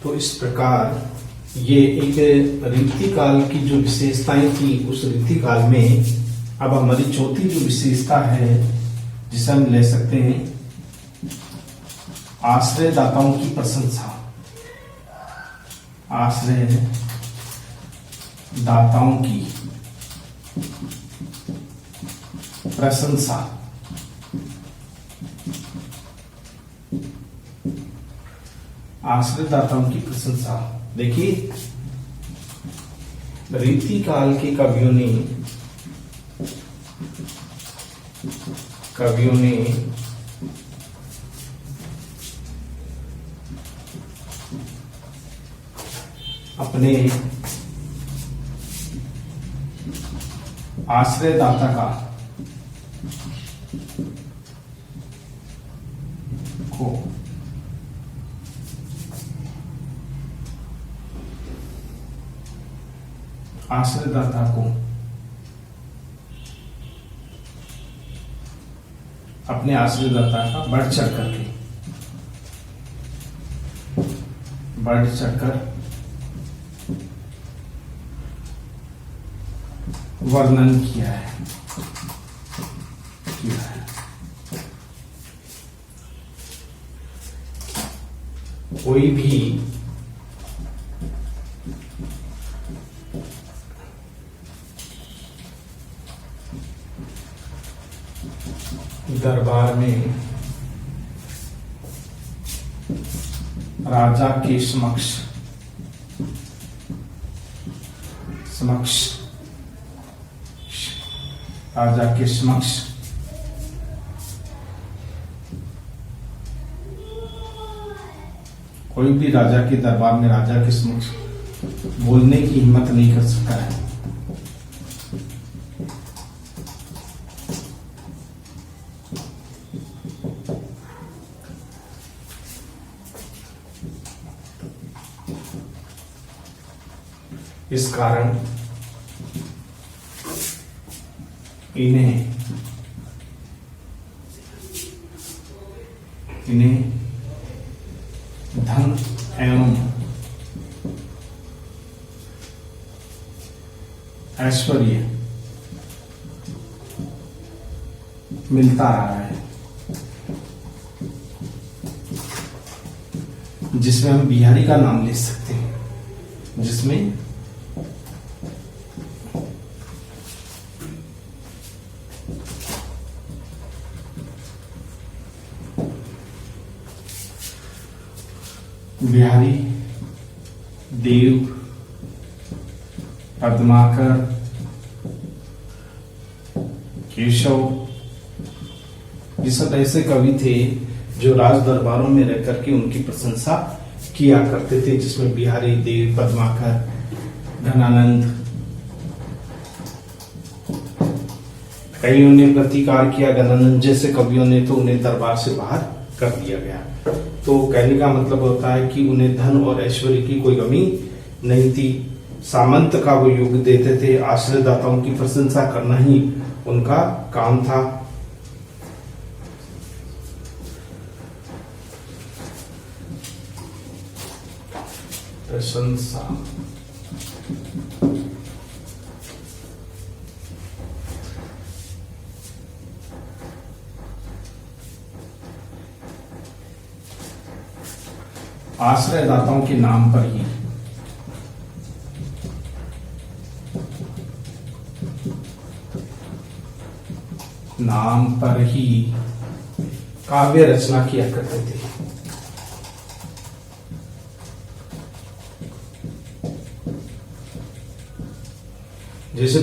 तो इस प्रकार ये एक रीति काल की जो विशेषताएं थी, उस रीति काल में अब हमारी चौथी जो विशेषता है जिसे हम ले सकते हैं आश्रयदाताओं की प्रशंसा। आश्रय दाताओं की प्रशंसा। आश्रयदाताओं की प्रशंसा। देखिए, रीति काल के कवियों ने अपने आश्रयदाता का को अपने आश्रयदाता का बढ़ चढ़कर वर्णन किया है। कोई भी दरबार में राजा के समक्ष कोई भी राजा के दरबार में राजा के समक्ष बोलने की हिम्मत नहीं कर सकता है। इस कारण इन्हें धन एवं ऐश्वर्य मिलता रहा है, जिसमें हम बिहारी का नाम ले सकते हैं, जिसमें बिहारी, देव, पद्माकर, केशव, ये सब ऐसे कवि थे जो राज दरबारों में रहकर के उनकी प्रशंसा किया करते थे, जिसमें बिहारी, देव, पद्माकर, घनानंद, कईयों ने प्रतिकार किया। घनानंद जैसे कवियों ने तो उन्हें दरबार से बाहर कर दिया गया। तो कहने का मतलब होता है कि उन्हें धन और ऐश्वर्य की कोई कमी नहीं थी। सामंत का वो युग देते थे, आश्रयदाताओं की प्रशंसा करना ही उनका काम था। प्रशंसा। आश्रयदाताओं के नाम पर ही काव्य रचना किया करते थे। जैसे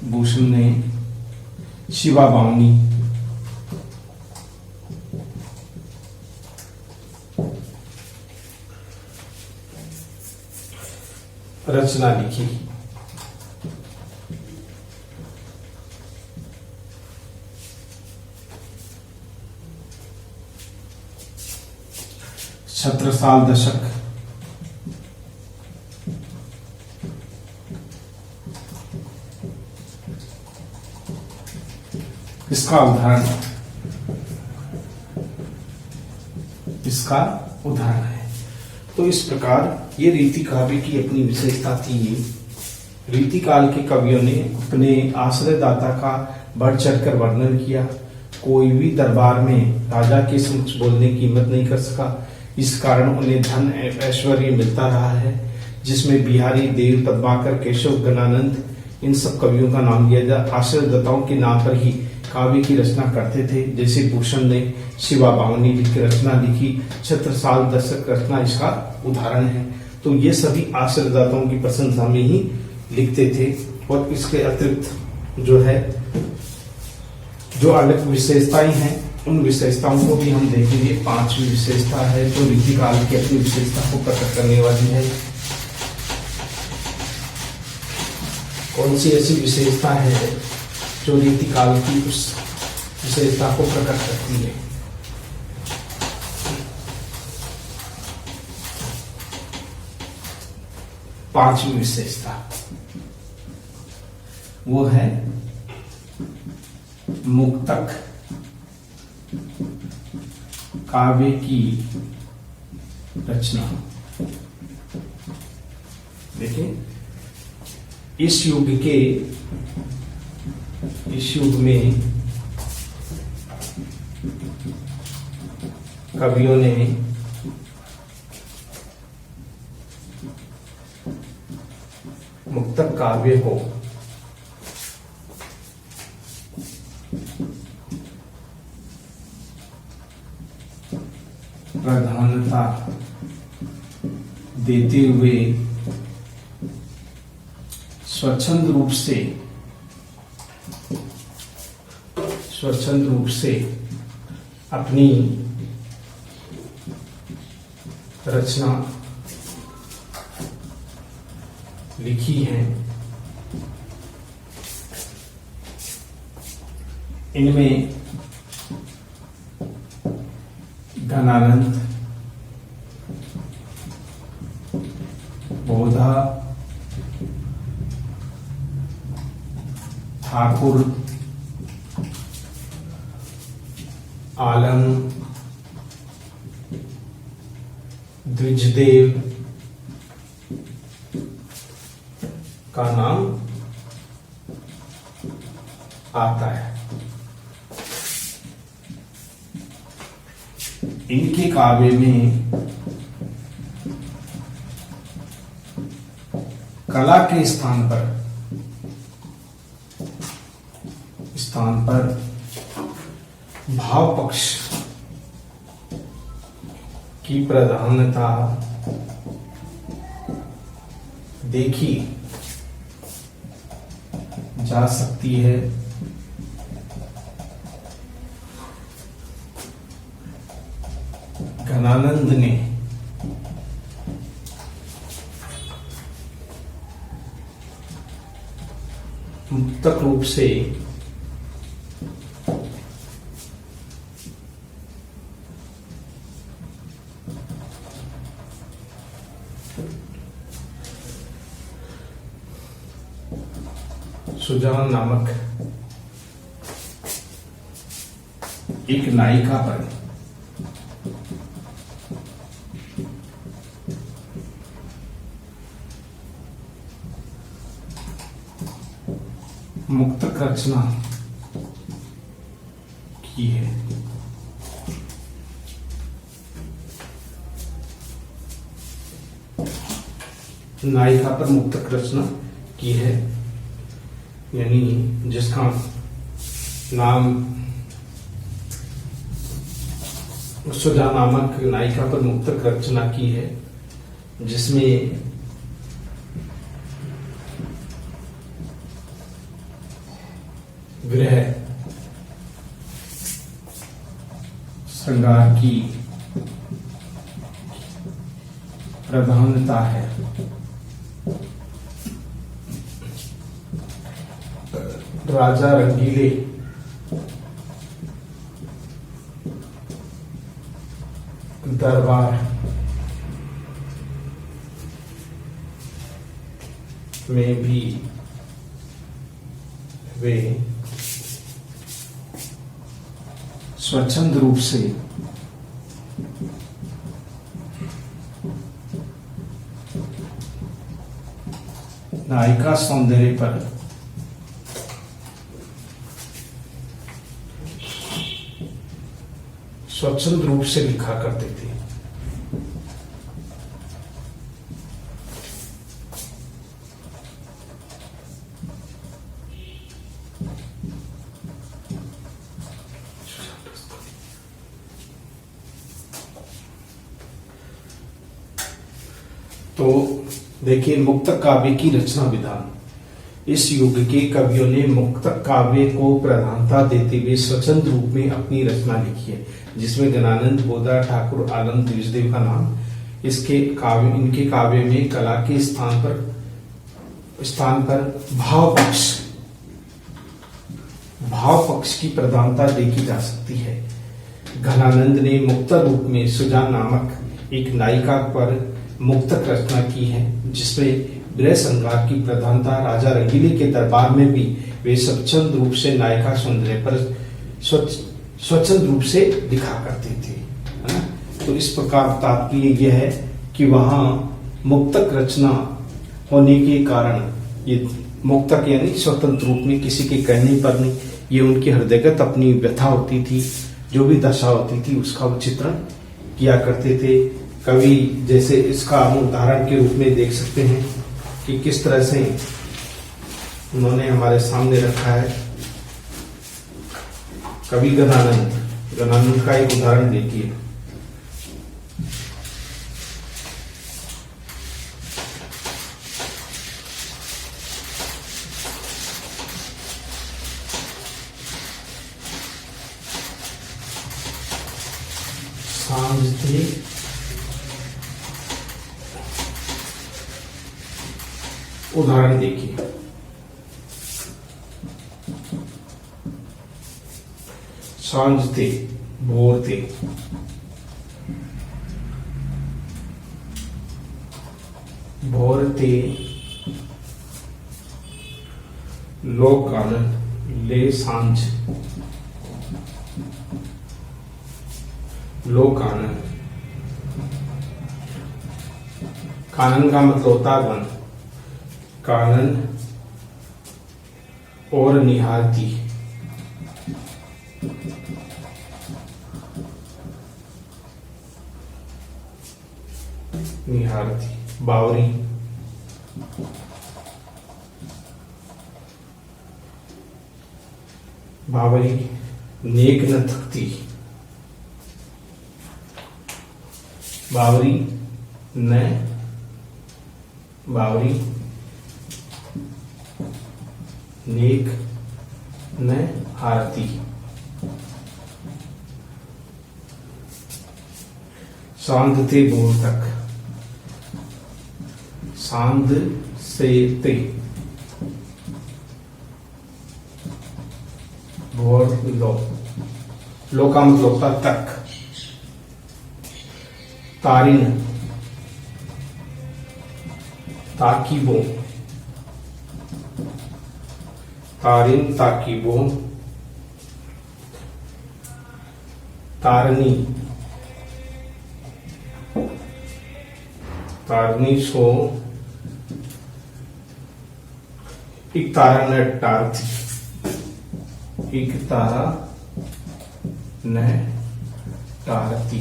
भूषण ने शिवा बावनी, रचना लिखी। छत्रसाल दशक, इसका उदाहरण है। तो इस प्रकार ये रीति काव्य की अपनी विशेषता थी। रीति काल के कवियों ने अपने आश्रयदाता का बढ़ चढ़कर वर्णन किया। कोई भी दरबार में राजा के समक्ष बोलने की हिम्मत नहीं कर सका। इस कारण उन्हें धन ऐश्वर्य मिलता रहा है, जिसमें बिहारी, देव, पद्माकर, केशव, गणानंद, इन सब कवियों का नाम लिया जाए। आश्रयदाताओं के नाम पर ही काव्य की रचना करते थे। जैसे भूषण ने शिवा बावनी की रचना लिखी, छत्रसाल दशक रचना इसका उदाहरण है। तो ये सभी आश्रयदाताओं की प्रशंसा में ही लिखते थे। और इसके अतिरिक्त जो अलग विशेषताएं हैं, उन विशेषताओं को भी हम देखेंगे। 5वीं विशेषता है जो रीति काल की अपनी विशेषता को प्रकट करने वाली है। कौन सी ऐसी विशेषता है जो रीति काल की उस विशेषता को प्रकट करती है? पांचवी विशेषता वो है मुक्तक काव्य की रचना। देखिए, इस युग में कवियों ने मुक्तक काव्य को प्रधानता देते हुए स्वच्छंद रूप से अपनी रचना लिखी है। इनमें गणानंद, बोधा, ठाकुर, आलम, द्विजदेव का नाम आता है। इनके काव्य में कला के स्थान पर भाव पक्ष की प्रधानता देखी जा सकती है। गणानंद ने मुक्तक रूप से सुजान नामक एक नायिका पर मुक्तक रचना की है। नायिका पर मुक्तक रचना की है, यानी जिसका नाम सुजा नामक नायिका पर मुक्तक रचना की है, जिसमें गृह श्रृंगार की प्रधानता है। राजा रंगीले दरबार में भी वे स्वच्छंद रूप से नायिका सौंदर्य पर स्वच्छंद रूप से लिखा करते थे। तो देखिए, मुक्तक काव्य की रचना विधान। इस युग के कवियों ने मुक्तक काव्य को प्रधानता देते हुए स्वच्छंद रूप में अपनी रचना लिखी है, जिसमें गणानंद, बोधा, ठाकुर, आनंद द्विजदेव का नाम इनके काव्य में कला के स्थान पर भाव पक्ष की प्रधानता देखी जा सकती है। घनानंद ने मुक्तक रूप में सुजान नामक एक नायिका पर मुक्तक रचना की है, जिसमें गृह श्रृंगार की प्रधानता राजा रंगीले के दरबार में भी वे स्वच्छंद रूप से नायिका सौंदर्य पर स्वच्छंद रूप से लिखा करते थे, है ना। तो इस प्रकार तात्पर्य यह है कि वहां मुक्तक रचना होने के कारण ये मुक्तक यानी स्वतंत्र रूप में किसी के कहने पर नहीं, ये उनकी हृदयगत अपनी व्यथा होती थी, जो भी दशा होती थी उसका वो चित्रण किया करते थे। कवि जैसे इसका हम उदाहरण के रूप में देख सकते हैं कि किस तरह से उन्होंने हमारे सामने रखा है। कवि गणानंद का एक उदाहरण देखिए। सांझ थे उदाहरण देखिए। सांझ थे, भोर थे, भोर थे, लोक कानन ले सांझ, लोक कानन। कानन का मतलब होता है वन। कानन और निहारती, बावरी, नेक न थकती, बावरी नेक न हारती। सांध थे भोर तक, सांध से ते, भोर लो का मतलब होता तक। तारिन ताकीबो, तारिन ताकीबो। तारनी सो एक तारा न टारती, एक तारा न टारती।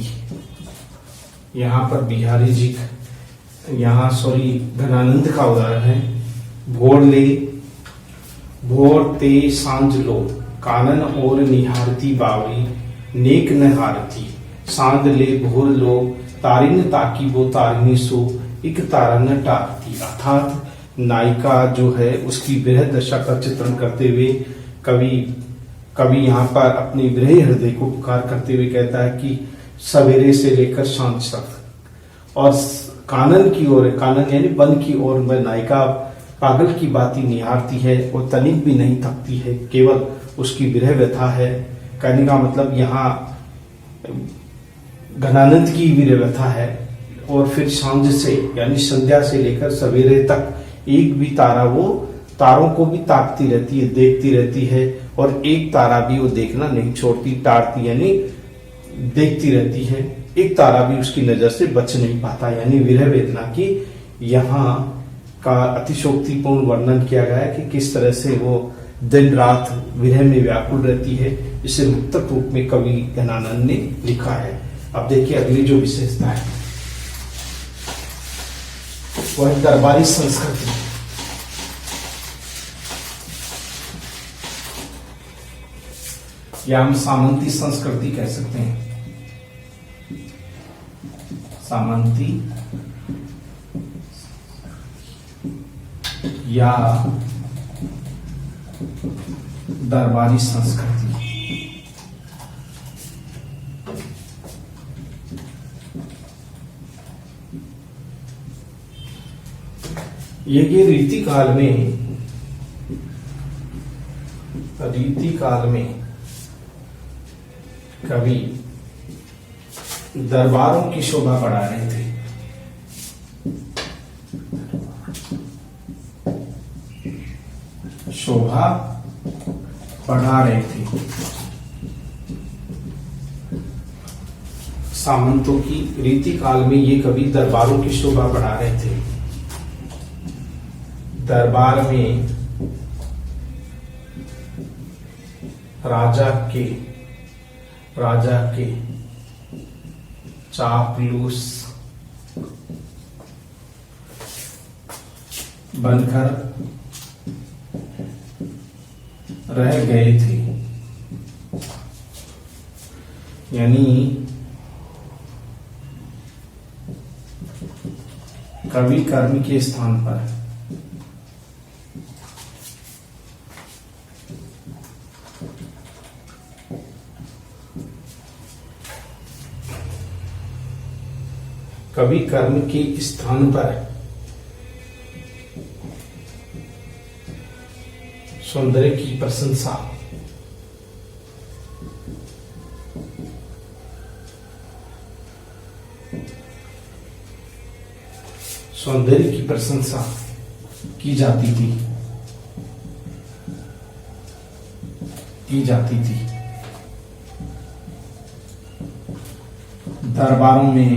यहाँ पर बिहारी जी घनानंद का उदाहरण है। भोर ते सांझ लो, कानन और निहारती बावरी, नेक न हारती। सांझ ले भोर लो, तारिन ताकी वो तारिनी सो, एक तारा न टारती। अर्थात नायिका जो है उसकी विरह दशा का चित्रण करते हुए कवि यहाँ पर अपनी विरह हृदय को पुकार करते हुए कहता है कि सवेरे से लेकर शाम तक। और कानन की ओर, कानन यानी वन की ओर में नायिका पागल की बाती निहारती है और तनिक भी नहीं थकती है, केवल उसकी विरह व्यथा है। कहने का मतलब यहाँ घनानंद की विरह व्यथा है। और फिर सांझ से यानी संध्या से लेकर सवेरे तक एक भी तारा वो तारों को भी ताकती रहती है, देखती रहती है और एक तारा भी वो देखना नहीं छोड़ती, टारती यानी देखती रहती है। एक तारा भी उसकी नजर से बच नहीं पाता, यानी विरह वेदना की यहाँ का अतिशोक्तिपूर्ण वर्णन किया गया है कि किस तरह से वो दिन रात विरह में व्याकुल रहती है। इसे मुक्तक रूप में कवि घनानंद ने लिखा है। अब देखिए अगली जो विशेषता है वह दरबारी संस्कृति। या हम सामंती संस्कृति कह सकते हैं। सामंती या दरबारी संस्कृति। ये रीति काल में कवि दरबारों की शोभा बढ़ा रहे थे। शोभा बढ़ा रहे थे। सामंतों की रीति काल में ये कवि दरबारों की शोभा बढ़ा रहे थे। दरबार में राजा के चापलूस बनकर रह गए थे। यानी कवि कर्म के स्थान पर कवि कर्म के स्थान पर सौंदर्य की प्रशंसा की जाती थी। दरबारों में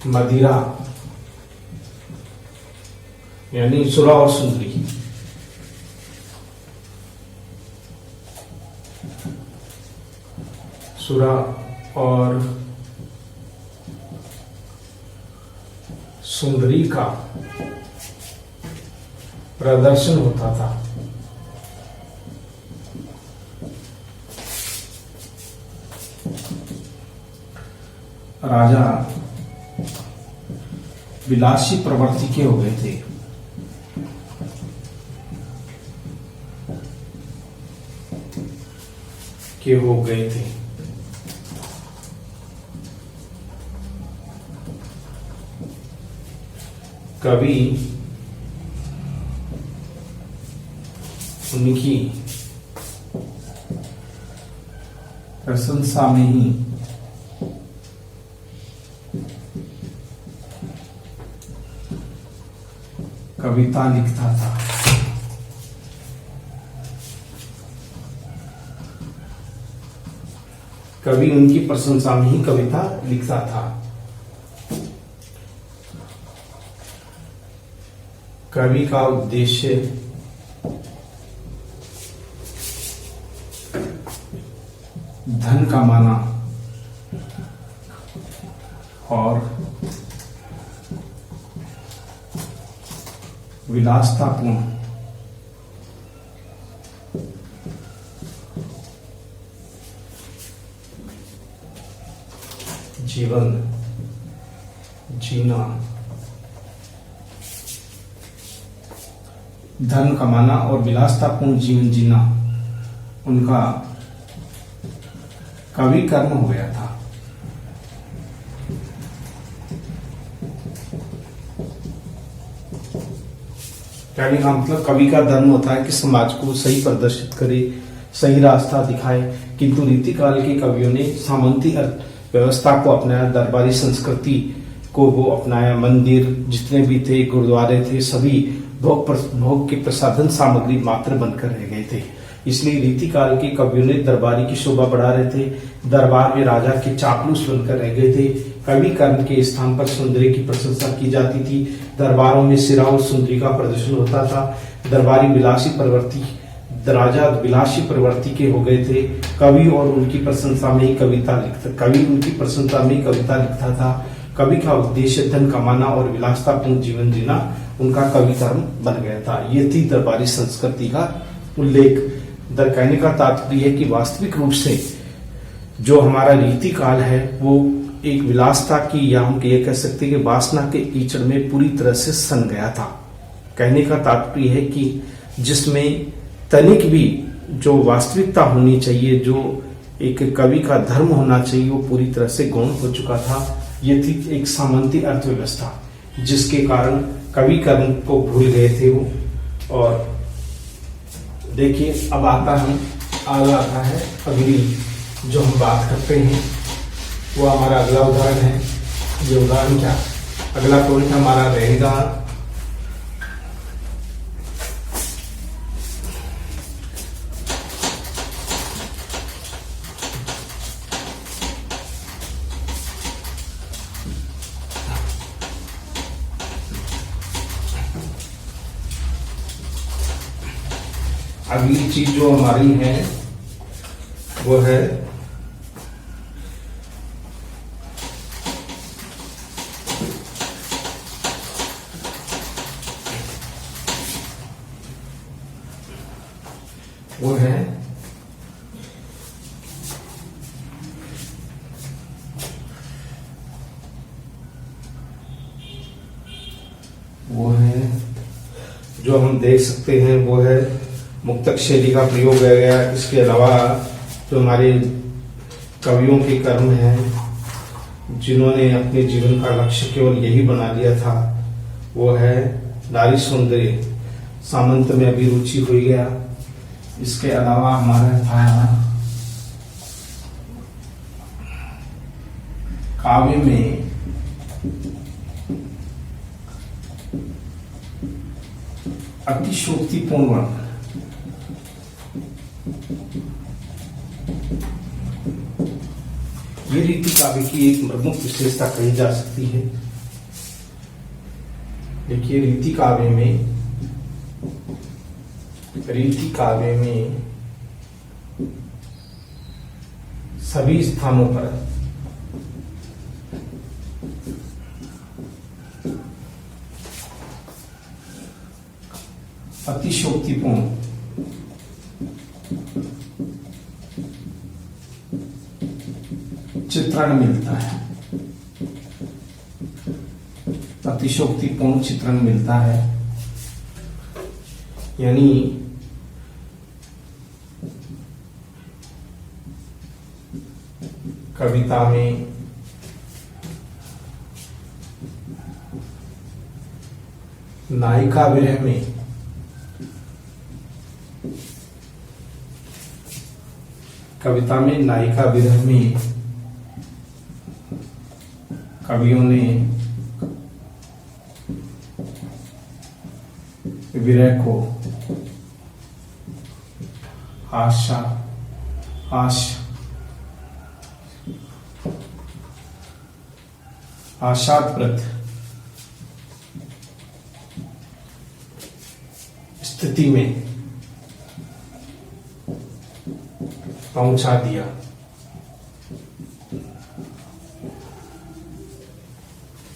मदिरा यानी सुरा और सुंदरी, सुरा और सुंदरी का प्रदर्शन होता था। राजा विलासी प्रवृत्ति के हो गए थे। कवि उनकी प्रशंसा में ही कविता लिखता था। कवि उनकी प्रशंसा में ही कविता लिखता था। कवि का उद्देश्य धन कमाना और विलासतापूर्ण जीवन जीना, धन कमाना और विलासतापूर्ण जीवन जीना उनका कवि कर्म हो गया था। कहने का मतलब कवि का धर्म होता है कि समाज को सही प्रदर्शित करे, सही रास्ता दिखाए। किंतु रीतिकाल के कवियों ने सामंती व्यवस्था को अपनाया, दरबारी संस्कृति को वो अपनाया। मंदिर जितने भी थे, गुरुद्वारे थे, सभी भोग के प्रसाधन सामग्री मात्र बनकर रह गए थे। इसलिए रीति काल के कवियों ने दरबारी की शोभा बढ़ा रहे थे। दरबार में राजा के चापलूस बनकर रह गए थे। कवि कर्ण के स्थान पर सौंदर्य की प्रशंसा की जाती थी। दरबारों में सिरा और सुंदरी का प्रदर्शन होता था। दरबारी राजा विलासी प्रवृत्ति के हो गए थे। कवि उनकी प्रशंसा में ही कविता लिखता था। कवि का उद्देश्य धन कमाना और विलासतापूर्ण जीवन जीना उनका कवि कर्म बन गया था। ये थी दरबारी संस्कृति का उल्लेख। कहने का तात्पर्य है कि वास्तविक रूप से जो हमारा रीति काल है वो एक विलासता की, या हम ये कह सकते हैं कि वासना के कीचड़ में पूरी तरह से सन गया था। कहने का तात्पर्य है कि जिसमें तनिक भी जो वास्तविकता होनी चाहिए, जो एक कवि का धर्म होना चाहिए, वो पूरी तरह से गौण हो चुका था। ये थी एक सामंती अर्थव्यवस्था जिसके कारण कवि कर्म को भूल गए थे वो। और देखिए अब आता है अगली जो हम बात करते हैं वो हमारा अगला उदाहरण है। ये उदाहरण क्या, अगला पॉइंट हमारा रहेगा अगली चीज जो हमारी है वो है जो हम देख सकते हैं वो है मुक्तक शैली का प्रयोग किया गया। इसके अलावा जो हमारे कवियों के कर्म हैं जिन्होंने अपने जीवन का लक्ष्य केवल यही बना लिया था, वो है नारी सौंदर्य, सामंत में अभिरुचि हो गया। इसके अलावा हमारा था काव्य में अतिशोक्तिपूर्ण वर्णन, ये रीति काव्य की एक प्रमुख विशेषता कही जा सकती है। देखिए रीति काव्य में सभी स्थानों पर अतिशोक्तिपूर्ण चित्रण मिलता है, अतिशोक्तिपूर्ण चित्रण मिलता है। यानी कविता में नायिका विरह में कवियों ने विरह को आशाप्रद स्थिति में पहुंचा दिया।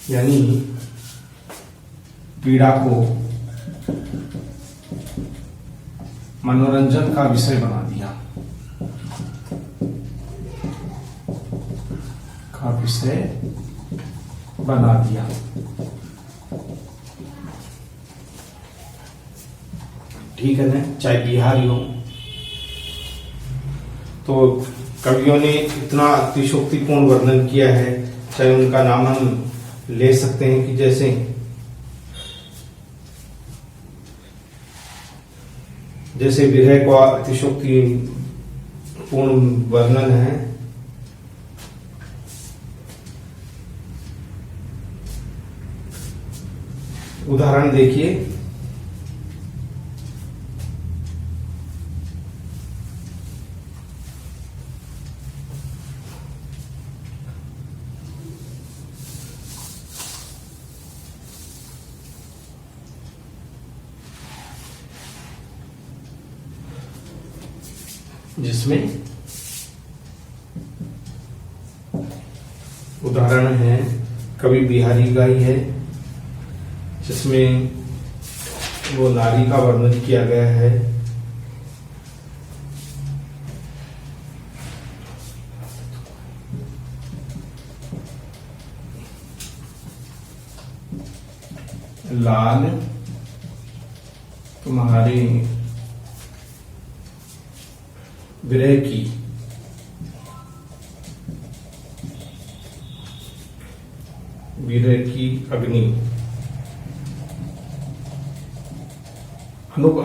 यानी पीड़ा को मनोरंजन का विषय बना दिया, ठीक है ना, चाहे बिहारी हो। तो कवियों ने इतना अतिशोक्तिपूर्ण वर्णन किया है, चाहे उनका नाम हम ले सकते हैं कि जैसे विरह का अतिशोक्तिपूर्ण वर्णन है। उदाहरण देखिए, जिसमें उदाहरण है कवि बिहारी का ही है, जिसमें वो नारी का वर्णन किया गया है। लाल तुम्हारे विरह की अग्नि अनूप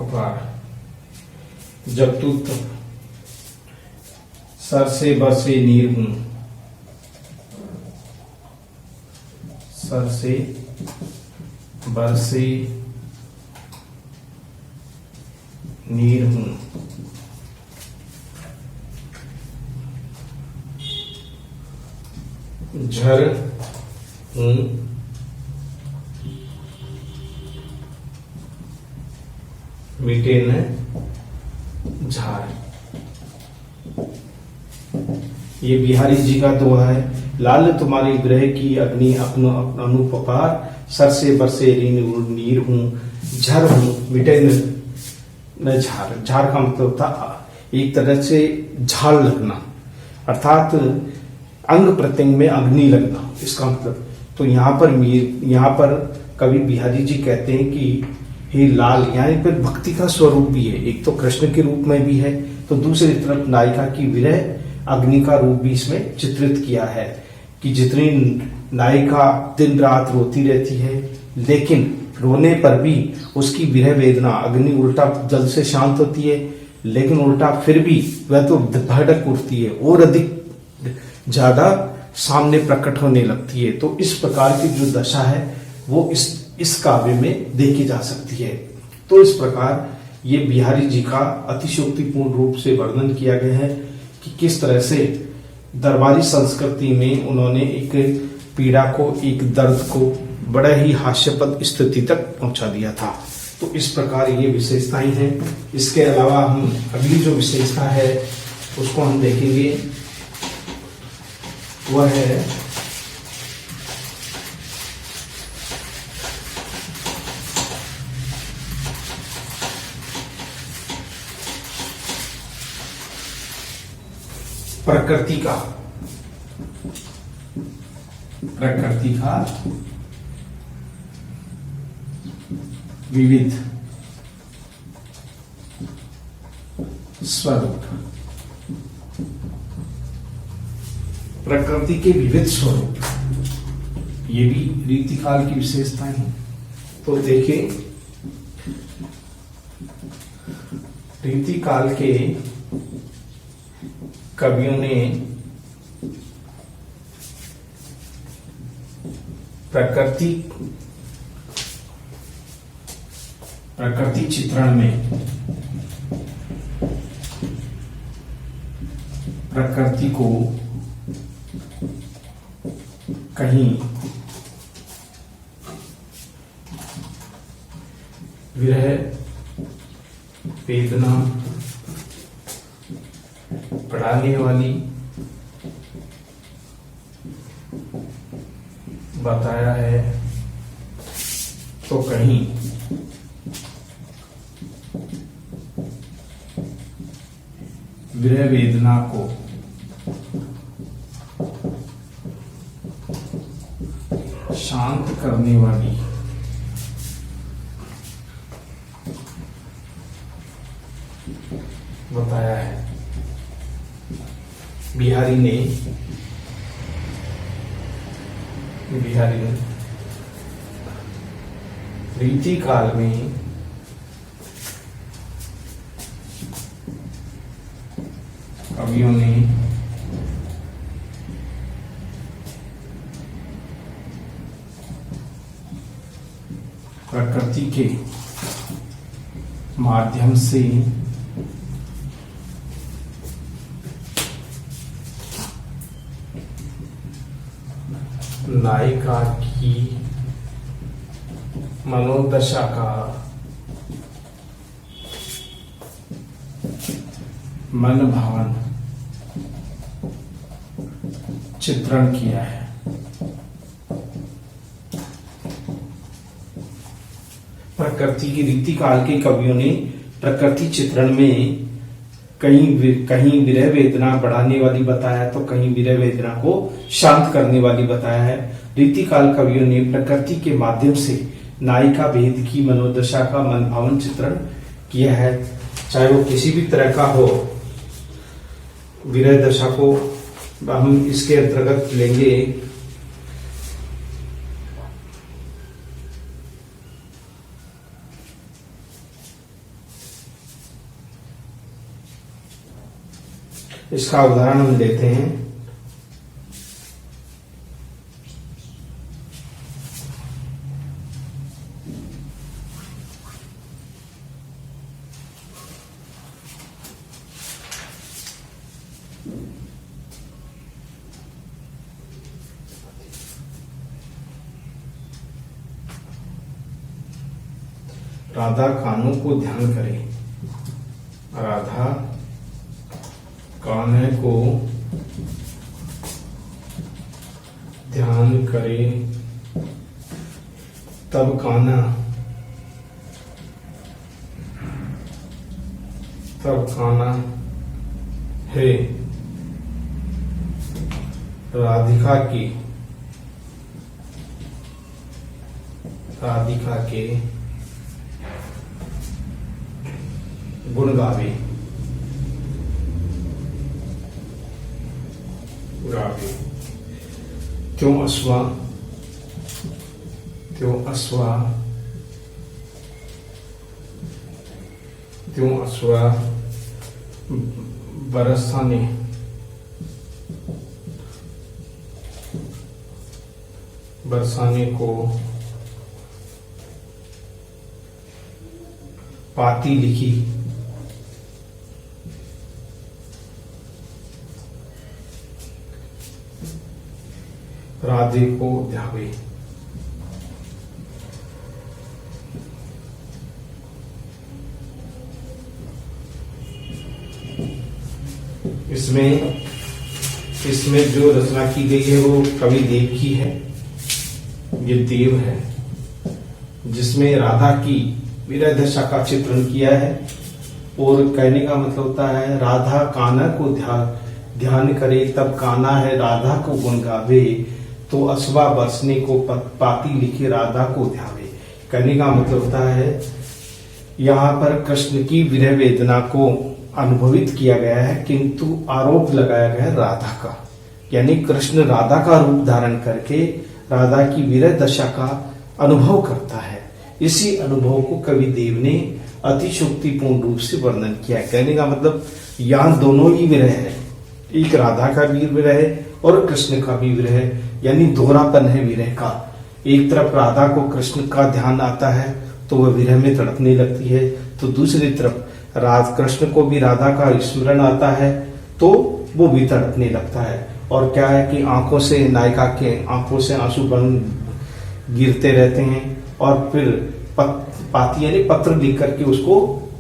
अपार, जब तू सर से बरसे नीर हूं, सर से बरसे नीर हूं, झर हूं, मिटे न झार। ये बिहारी जी का दोहा है। लाल तुम्हारी ग्रह की अग्नि अनूप अपार, सर से बरसे नीर हूं, झर हूं, मिटे न झार। झार का मतलब था एक तरह से झाल लगना, अर्थात अंग प्रत्यंग में अग्नि लगना, इसका मतलब। तो यहाँ पर कवि बिहारी जी कहते हैं कि हे लाल, यानी पर भक्ति का स्वरूप भी है, एक तो कृष्ण के रूप में भी है, तो दूसरी तरफ नायिका की विरह अग्नि का रूप भी इसमें चित्रित किया है कि जितनी नायिका दिन रात रोती रहती है, लेकिन रोने पर भी उसकी विरह वेदना अग्नि उल्टा जल से शांत होती है, लेकिन उल्टा फिर भी वह तो भड़क उठती है और अधिक ज्यादा सामने प्रकट होने लगती है। तो इस प्रकार की जो दशा है वो इस काव्य में देखी जा सकती है। तो इस प्रकार ये बिहारी जी का अतिशयोक्तिपूर्ण रूप से वर्णन किया गया है कि किस तरह से दरबारी संस्कृति में उन्होंने एक पीड़ा को, एक दर्द को बड़ा ही हास्यपद स्थिति तक पहुंचा दिया था। तो इस प्रकार ये विशेषताएं हैं। इसके अलावा हम अगली जो विशेषता है उसको हम देखेंगे, वह है प्रकृति का विविध स्वरूप। प्रकृति के विविध स्वरूप, ये भी रीतिकाल की विशेषताएं हैं। तो देखिए, रीतिकाल के कवियों ने प्रकृति चित्रण में प्रकृति को कहीं विरह वेदना बढ़ाने वाली बताया है, तो कहीं विरह वेदना को शांत करने वाली बताया है। बिहारी ने रीति काल में कवियों ने प्रकृति के माध्यम से नायिका की मनोदशा का मन भावन चित्रण किया है। प्रकृति की रीतिकाल के कवियों ने प्रकृति चित्रण में कहीं विरह वेदना बढ़ाने वाली बताया तो कहीं विरह वेदना को शांत करने वाली बताया है। रीतिकाल कवियों ने प्रकृति के माध्यम से नायिका भेद की मनोदशा का मनभावन चित्रण किया है, चाहे वो किसी भी तरह का हो। विरह दशा को हम इसके अंतर्गत लेंगे इसका उदाहरण हम लेते हैं। राधा कानों को ध्यान करे। राधा कान्हे को ध्यान करे तब कान्हा है राधिका के गुण गावे। त्यों अश्वा बरसाने को पाती लिखी। राधे को ध्यावे। इसमें जो रचना की गई है वो कवि देव की है। ये देव है जिसमें राधा की विरह दशा का चित्रण किया है। और कहने का मतलब होता है राधा कान्हा को ध्यान करे तब कान्हा है राधा को गुण गावे, तो अश्वा बरसने को पाती लिखे राधा को ध्यावे। कहने का मतलब होता है यहाँ पर कृष्ण की विरह वेदना को अनुभवित किया गया है, किंतु आरोप लगाया गया है राधा का। यानी कृष्ण राधा का रूप धारण करके राधा की विरह दशा का अनुभव करता है। इसी अनुभव को कवि देव ने अतिशोक्तिपूर्ण रूप से वर्णन किया है। कहने का मतलब यहाँ दोनों ही विरह है, एक राधा का भी विरह है और कृष्ण का भी विरह है, यानी दोहरापन है विरह का। एक तरफ राधा को कृष्ण का ध्यान आता है तो वह विरह में तड़पने लगती है, तो दूसरी तरफ कृष्ण को भी राधा का स्मरण आता है तो वो भी तड़पने लगता है। और क्या है कि नायिका के आंखों से आंसू बन गिरते रहते हैं और फिर पाती यानी पत्र लिख करके उसको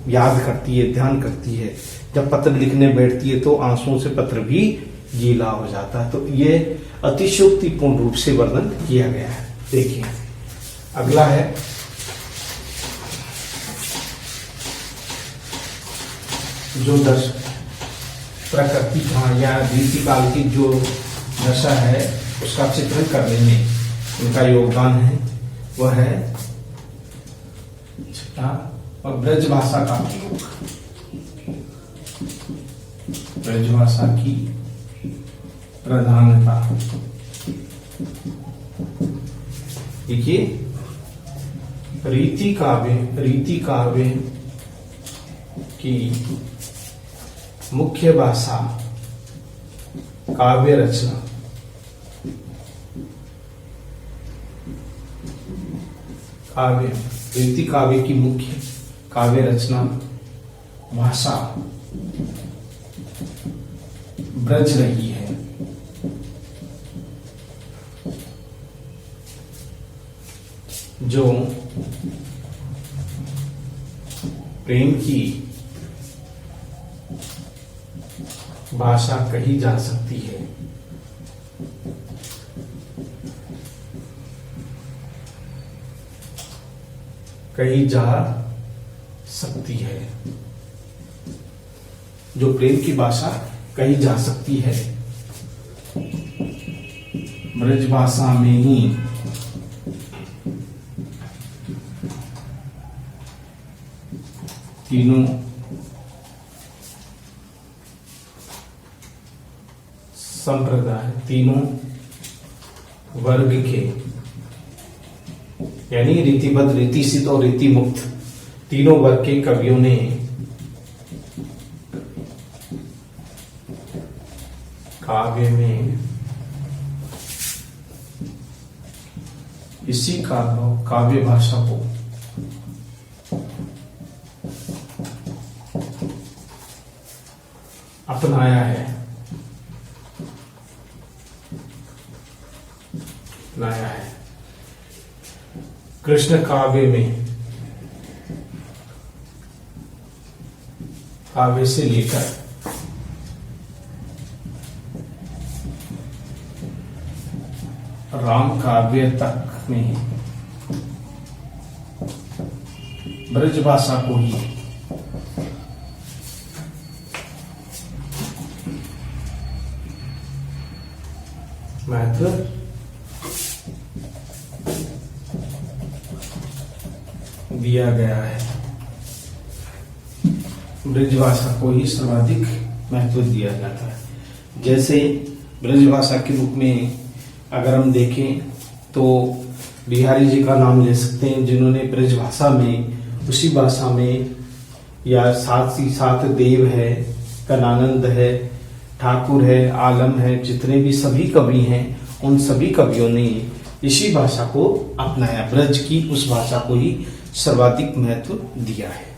याद करती है, ध्यान करती है। जब पत्र लिखने बैठती है तो आंसुओं से पत्र भी गीला हो जाता है। तो ये अतिशयोक्तिपूर्ण रूप से वर्णन किया गया है। देखिए अगला है जो प्रकृति या रीतिकाल की जो दशा है उसका चित्रण करने में उनका योगदान है, वह है छठा और ब्रजभाषा का प्रयोग। ब्रजभाषा की प्रधानता। देखिए रीति काव्य की मुख्य भाषा काव्य रचना। रीति काव्य की मुख्य काव्य रचना भाषा ब्रज रही है। जो प्रेम की भाषा कही जा सकती है, कही जा सकती है, जो प्रेम की भाषा कही जा सकती है, ब्रज भाषा में ही तीनों संप्रदाय, तीनों वर्ग के, यानी रीतिबद्ध, रीतिसिद्ध और रीति मुक्त तीनों वर्ग के कवियों ने काव्य में इसी काव्य भाषा को अपनाया है, कृष्ण काव्य में, काव्य से लेकर राम काव्य तक में ब्रज भाषा को ही महत्व दिया गया है, ब्रज भाषा को ही सर्वाधिक महत्व दिया जाता है। जैसे ब्रज भाषा के रूप में अगर हम देखें तो बिहारी जी का नाम ले सकते हैं, जिन्होंने ब्रज भाषा में, उसी भाषा में, या साथ ही साथ देव है, कनानंद है, ठाकुर है, आलम है, जितने भी सभी कवि हैं, उन सभी कवियों ने इसी भाषा को अपनाया, ब्रज की उस भाषा को ही सर्वाधिक महत्व दिया है।